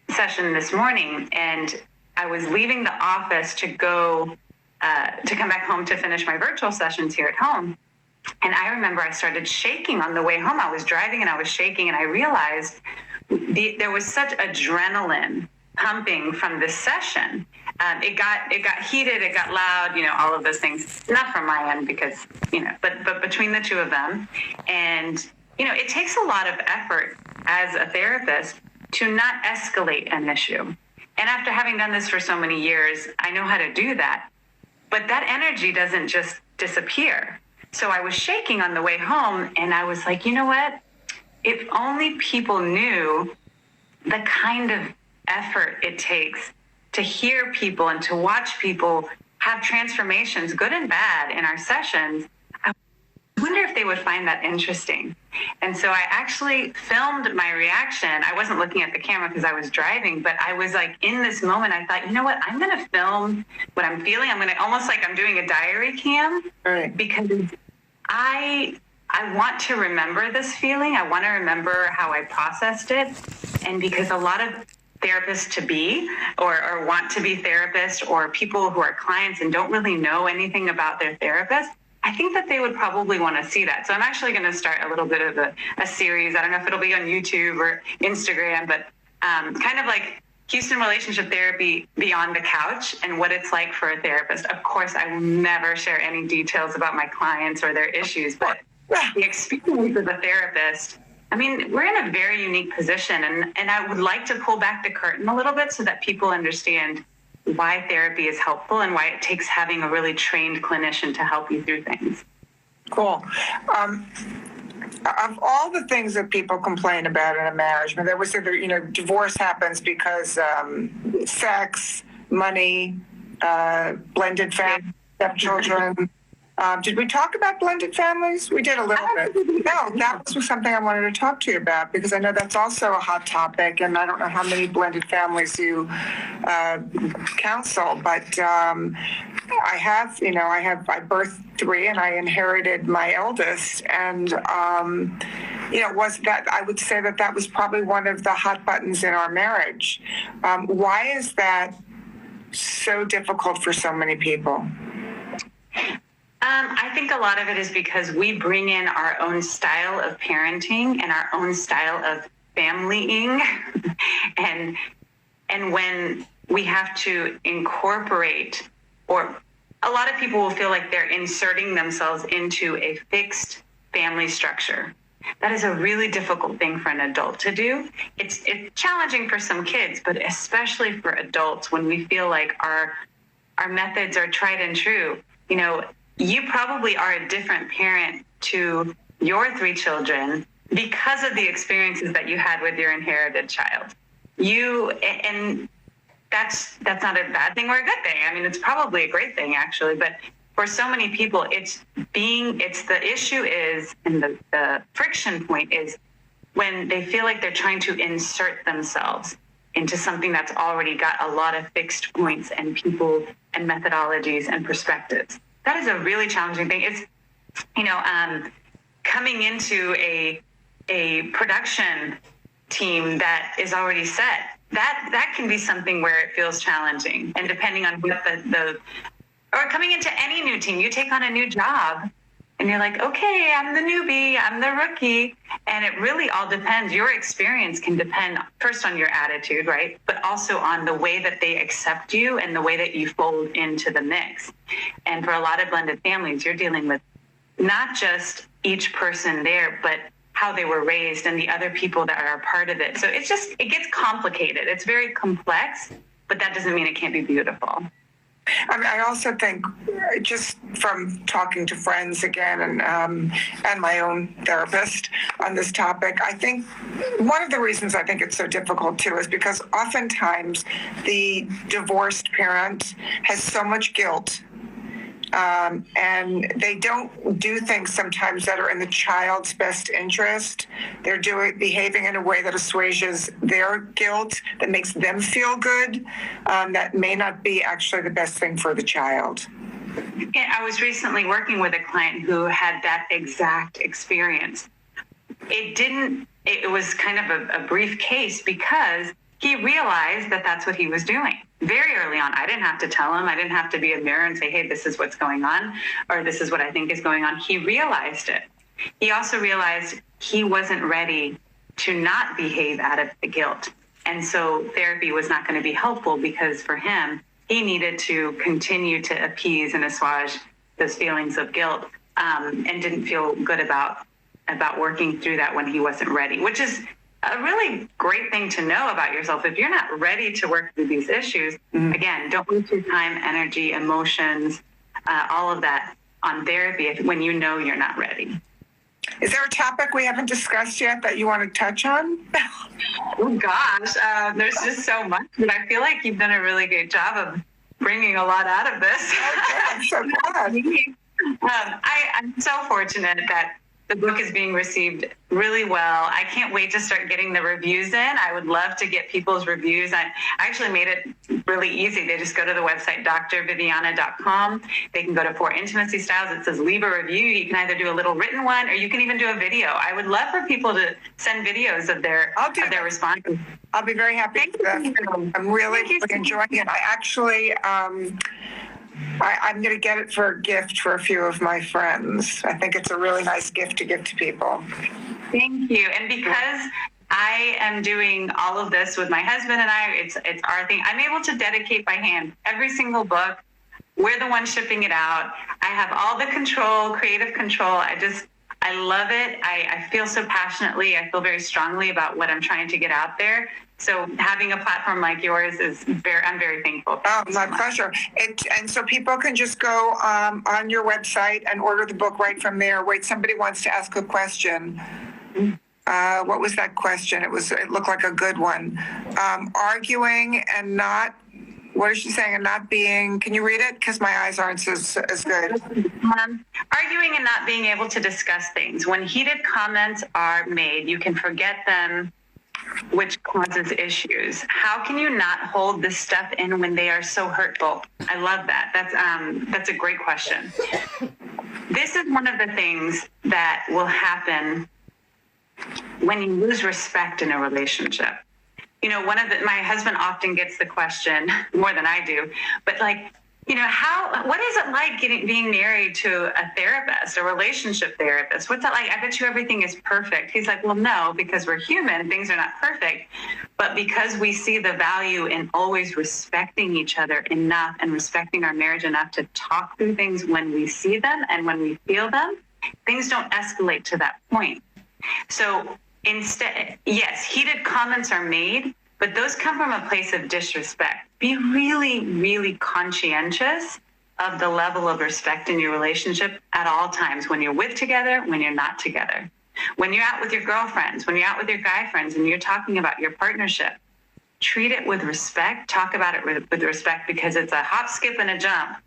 session this morning, and I was leaving the office to go to come back home to finish my virtual sessions here at home. And I remember I started shaking on the way home. I was driving and I was shaking, and I realized there was such adrenaline pumping from this session. It got heated, it got loud, all of those things. Not from my end because, but between the two of them. And, it takes a lot of effort as a therapist to not escalate an issue. And after having done this for so many years, I know how to do that. But that energy doesn't just disappear. So I was shaking on the way home, and I was like, you know what? If only people knew the kind of effort it takes to hear people and to watch people have transformations, good and bad, in our sessions. I wonder if they would find that interesting. And so I actually filmed my reaction. I wasn't looking at the camera because I was driving, but I was like, in this moment, I thought, you know what? I'm going to film what I'm feeling. I'm going to almost like I'm doing a diary cam. Right. Because I want to remember this feeling. I want to remember how I processed it. And because a lot of therapists to be or want to be therapists, or people who are clients and don't really know anything about their therapist, I think that they would probably want to see that. So I'm actually going to start a little bit of a series. I don't know if it'll be on YouTube or Instagram, but kind of like Houston Relationship Therapy Beyond the Couch and what it's like for a therapist. Of course, I will never share any details about my clients or their issues, but the experience of a therapist, I mean, we're in a very unique position, and I would like to pull back the curtain a little bit so that people understand why therapy is helpful and why it takes having a really trained clinician to help you through things. Cool. Of all the things that people complain about in a marriage, but there was, divorce happens because sex, money, blended family, stepchildren. Did we talk about blended families? We did a little bit. No, that was something I wanted to talk to you about, because I know that's also a hot topic, and I don't know how many blended families you counsel, but I birthed 3 and I inherited my eldest, and I would say that was probably one of the hot buttons in our marriage. Why is that so difficult for so many people? I think a lot of it is because we bring in our own style of parenting and our own style of familying, and when we have to incorporate, or a lot of people will feel like they're inserting themselves into a fixed family structure. That is a really difficult thing for an adult to do. It's challenging for some kids, but especially for adults, when we feel like our methods are tried and true. You probably are a different parent to your 3 children because of the experiences that you had with your inherited child. And that's not a bad thing or a good thing. I mean, it's probably a great thing, actually, but for so many people, it's the issue is, and the friction point is when they feel like they're trying to insert themselves into something that's already got a lot of fixed points and people and methodologies and perspectives. That is a really challenging thing. It's, coming into a production team that is already set, that can be something where it feels challenging. And depending on what or coming into any new team, you take on a new job and you're like, okay, I'm the newbie, I'm the rookie. And it really all depends. Your experience can depend first on your attitude, right? But also on the way that they accept you and the way that you fold into the mix. And for a lot of blended families, you're dealing with not just each person there, but how they were raised and the other people that are a part of it. So it gets complicated. It's very complex, but that doesn't mean it can't be beautiful. I mean, I also think, just from talking to friends again and my own therapist on this topic, I think one of the reasons I think it's so difficult too is because oftentimes the divorced parent has so much guilt. And they don't do things sometimes that are in the child's best interest. They're behaving in a way that assuages their guilt, that makes them feel good, that may not be actually the best thing for the child. Yeah, I was recently working with a client who had that exact experience. It was kind of a brief case because he realized that that's what he was doing very early on. I didn't have to tell him. I didn't have to be a mirror and say, hey, this is what's going on, or this is what I think is going on. He realized it. He also realized he wasn't ready to not behave out of the guilt. And so therapy was not going to be helpful because for him, he needed to continue to appease and assuage those feelings of guilt, and didn't feel good about working through that when he wasn't ready, which is a really great thing to know about yourself. If you're not ready to work through these issues, again, don't waste your time, energy, emotions, all of that on therapy when you know you're not ready. Is there a topic we haven't discussed yet that you want to touch on? Oh gosh, there's just so much, but I feel like you've done a really good job of bringing a lot out of this. Okay, I'm so glad. I'm so fortunate that the book is being received really well. I can't wait to start getting the reviews in. I would love to get people's reviews. I actually made it really easy. They just go to the website, drvivianna.com. They can go to For Intimacy Styles. It says leave a review. You can either do a little written one or you can even do a video. I would love for people to send videos of their responses. I'll be very happy to do that. I'm really enjoying it. I actually... I'm going to get it for a gift for a few of my friends. I think it's a really nice gift to give to people. Thank you. And because I am doing all of this with my husband and I, it's our thing. I'm able to dedicate by hand every single book. We're the ones shipping it out. I have all the control, creative control. I love it. I feel so passionately. I feel very strongly about what I'm trying to get out there. So having a platform like yours I'm very thankful. Oh, my pleasure. And so people can just go on your website and order the book right from there. Wait, somebody wants to ask a question. What was that question? It looked like a good one. Arguing and not, what is she saying? And not being, can you read it? Because my eyes aren't as good. Arguing and not being able to discuss things. When heated comments are made, you can forget them, which causes issues. How can you not hold this stuff in when they are so hurtful? I love that. That's a great question. This is one of the things that will happen when you lose respect in a relationship. My husband often gets the question more than I do, but like, What is it like being married to a therapist, a relationship therapist? What's that like? I bet you everything is perfect. He's like, well, no, because we're human, things are not perfect. But because we see the value in always respecting each other enough and respecting our marriage enough to talk through things when we see them and when we feel them, things don't escalate to that point. So instead, yes, heated comments are made, but those come from a place of disrespect. Be really, really conscientious of the level of respect in your relationship at all times, when you're together, when you're not together. When you're out with your girlfriends, when you're out with your guy friends, and you're talking about your partnership, treat it with respect. Talk about it with respect, because it's a hop, skip, and a jump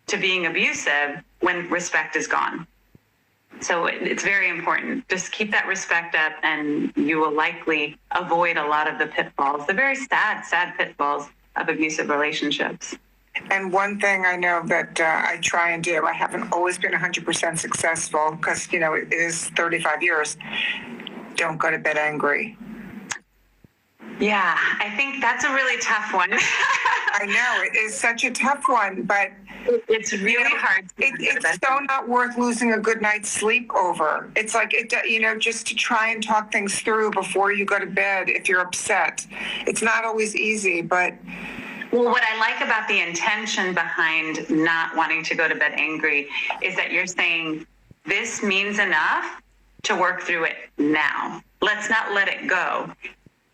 to being abusive when respect is gone. So it's very important. Just keep that respect up, and you will likely avoid a lot of the pitfalls, the very sad, sad pitfalls of abusive relationships. And one thing I know that I try and do, I haven't always been 100% successful because, it is 35 years. Don't go to bed angry. Yeah, I think that's a really tough one. I know, it is such a tough one, but it's really hard. It's so not worth losing a good night's sleep over. It's like, just to try and talk things through before you go to bed if you're upset. It's not always easy, but... Well, what I like about the intention behind not wanting to go to bed angry is that you're saying, this means enough to work through it now. Let's not let it go.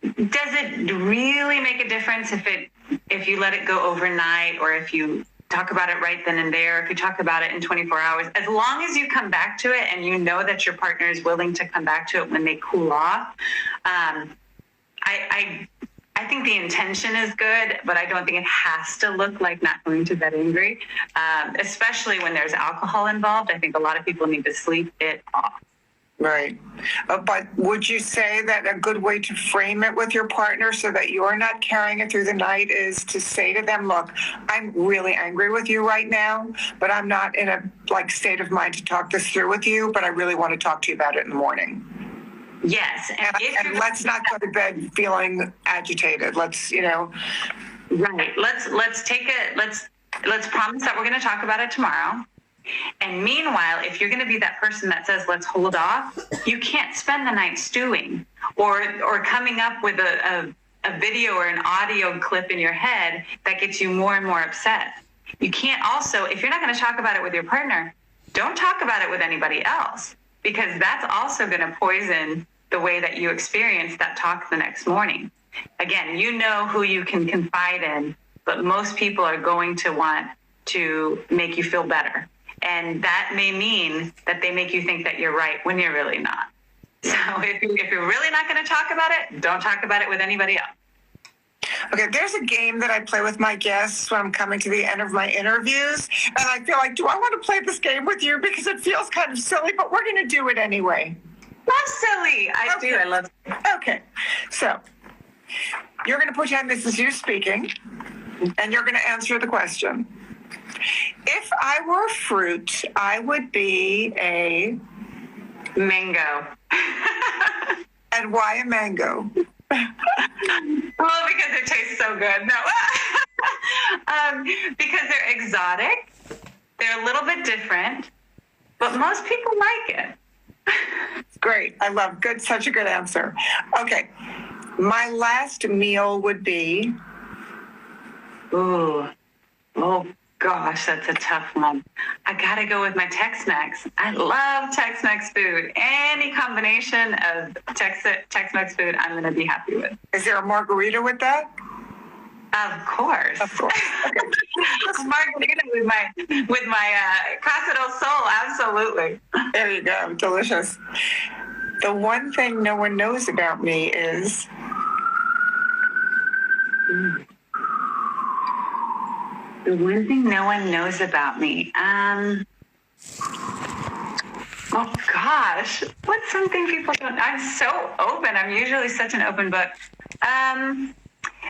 Does it really make a difference if you let it go overnight, or if you talk about it right then and there, if you talk about it in 24 hours? As long as you come back to it and you know that your partner is willing to come back to it when they cool off, I think the intention is good, but I don't think it has to look like not going to bed angry, especially when there's alcohol involved. I think a lot of people need to sleep it off. Right. But would you say that a good way to frame it with your partner so that you're not carrying it through the night is to say to them, look, I'm really angry with you right now, but I'm not in a state of mind to talk this through with you, but I really want to talk to you about it in the morning. Yes. And let's not go to bed feeling agitated. Let's, Right. Let's promise that we're going to talk about it tomorrow. And meanwhile, if you're going to be that person that says, let's hold off, you can't spend the night stewing or coming up with a video or an audio clip in your head that gets you more and more upset. You can't also, if you're not going to talk about it with your partner, don't talk about it with anybody else, because that's also going to poison the way that you experience that talk the next morning. Again, you know who you can confide in, but most people are going to want to make you feel better. And that may mean that they make you think that you're right when you're really not. So if you're really not going to talk about it, don't talk about it with anybody else. Okay, there's a game that I play with my guests when I'm coming to the end of my interviews. And I feel like, do I want to play this game with you? Because it feels kind of silly, but we're going to do it anyway. Love silly. I do. I love it. Okay, so you're going to pretend this is you speaking, and you're going to answer the question. If I were a fruit, I would be a... Mango. And why a mango? Well, because it tastes so good. No. Because they're exotic. They're a little bit different, but most people like it. Great. I love good. Such a good answer. Okay. My last meal would be... Ooh. Oh, gosh, that's a tough one. I got to go with my Tex-Mex. I love Tex-Mex food. Any combination of Tex-Mex food, I'm going to be happy with. Is there a margarita with that? Of course. Of course. Okay. Margarita with my Casa del Sol, absolutely. There you go. Delicious. The one thing no one knows about me is... The one thing no one knows about me. Oh gosh, what's something people don't? I'm so open. I'm usually such an open book.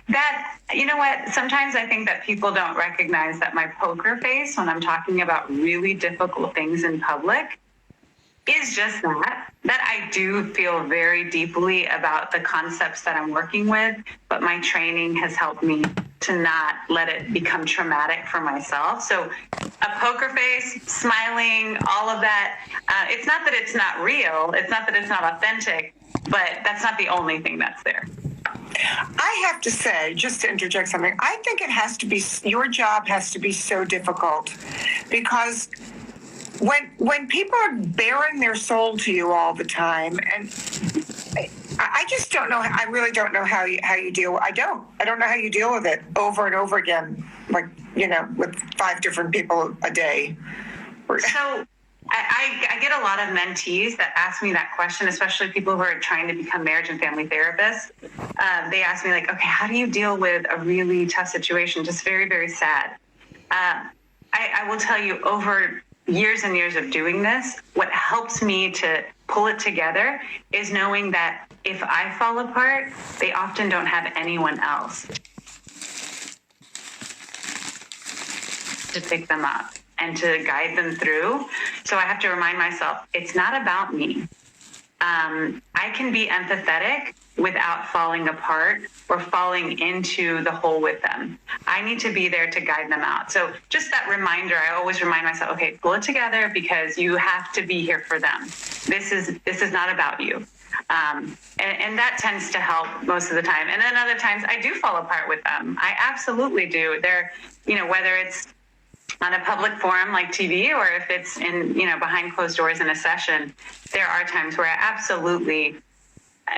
That, you know what? Sometimes I think that people don't recognize that my poker face when I'm talking about really difficult things in public is just that I do feel very deeply about the concepts that I'm working with, but my training has helped me to not let it become traumatic for myself. So a poker face, smiling, all of that, it's not that it's not real, it's not that it's not authentic, but that's not the only thing that's there. I have to say, just to interject something, I think it has to be, your job has to be so difficult, because when people are bearing their soul to you all the time, and I just don't know, I really don't know how you deal. I don't know how you deal with it over and over again, like, with 5 different people a day. So I get a lot of mentees that ask me that question, especially people who are trying to become marriage and family therapists. They ask me, like, okay, how do you deal with a really tough situation, just very, very sad? I will tell you, over years and years of doing this, what helps me to pull it together is knowing that if I fall apart, they often don't have anyone else to pick them up and to guide them through. So I have to remind myself, it's not about me. I can be empathetic without falling apart or falling into the hole with them. I need to be there to guide them out. So just that reminder, I always remind myself, okay, pull it together, because you have to be here for them. This is not about you. And that tends to help most of the time. And then other times I do fall apart with them. I absolutely do. They're, whether it's on a public forum like TV, or if it's in, behind closed doors in a session, there are times where I absolutely,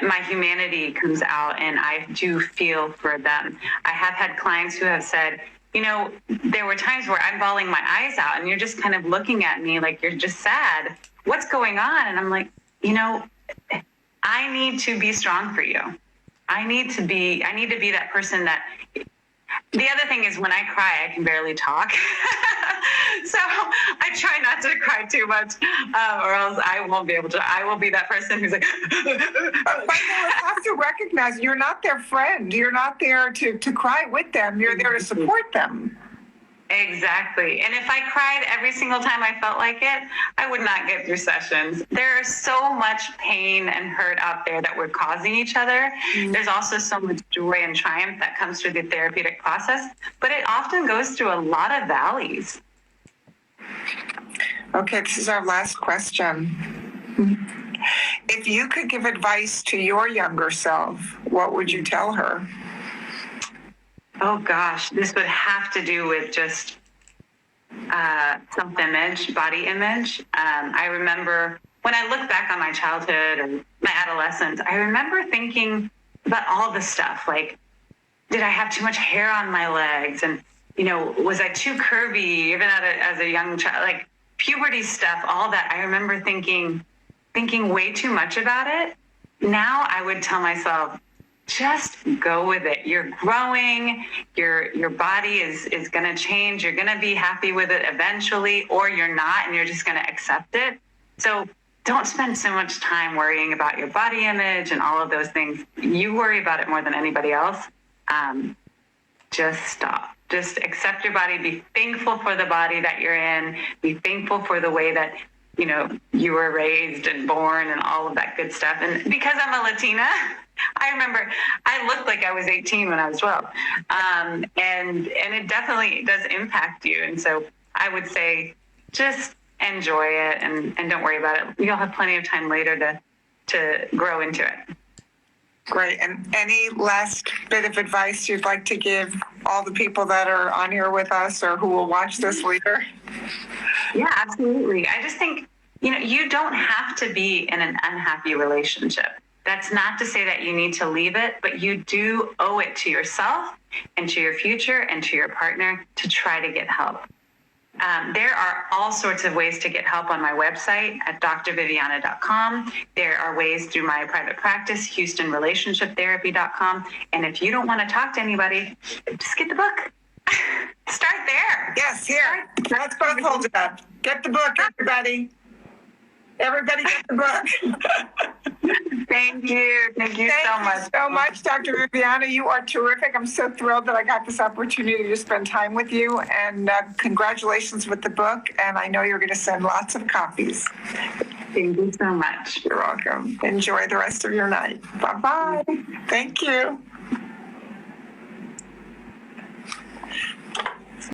my humanity comes out and I do feel for them. I have had clients who have said, there were times where I'm bawling my eyes out and you're just kind of looking at me like you're just sad. What's going on? And I'm like, I need to be strong for you. I need to be that person that. The other thing is, when I cry, I can barely talk. So I try not to cry too much, or else I won't be able to. I will be that person who's like. But you have to recognize you're not their friend. You're not there to cry with them. You're there to support them. Exactly. And if I cried every single time I felt like it, I would not get through sessions. There's so much pain and hurt out there that we're causing each other. Mm-hmm. There's also so much joy and triumph that comes through the therapeutic process, but it often goes through a lot of valleys. Okay, this is our last question. If you could give advice to your younger self, what would you tell her? Oh gosh, this would have to do with just self-image, body image. I remember when I look back on my childhood or my adolescence, I remember thinking about all the stuff, like, did I have too much hair on my legs? And, was I too curvy, even as a young child, like puberty stuff, all that. I remember thinking way too much about it. Now I would tell myself, just go with it. You're growing, your body is going to change. You're going to be happy with it eventually, or you're not, and you're just going to accept it. So don't spend so much time worrying about your body image and all of those things. You worry about it more than anybody else. Just stop. Just accept your body. Be thankful for the body that you're in. Be thankful for the way that, you were raised and born and all of that good stuff. And because I'm a Latina, I remember I looked like I was 18 when I was 12. And it definitely does impact you. And so I would say just enjoy it and don't worry about it. You'll have plenty of time later to grow into it. Great. And any last bit of advice you'd like to give all the people that are on here with us or who will watch this later? Yeah, absolutely. I just think, you don't have to be in an unhappy relationship. That's not to say that you need to leave it, but you do owe it to yourself and to your future and to your partner to try to get help. There are all sorts of ways to get help on my website at drvivianna.com. There are ways through my private practice, HoustonRelationshipTherapy.com. And if you don't want to talk to anybody, just get the book. Start there. Yes, here. Let's both hold it up. Get the book, everybody. Everybody get the book. Thank you. Thank you so much. Thank you so much, Dr. Vivianna. You are terrific. I'm so thrilled that I got this opportunity to spend time with you. And congratulations with the book. And I know you're going to send lots of copies. Thank you so much. You're welcome. Enjoy the rest of your night. Bye-bye. Thank you.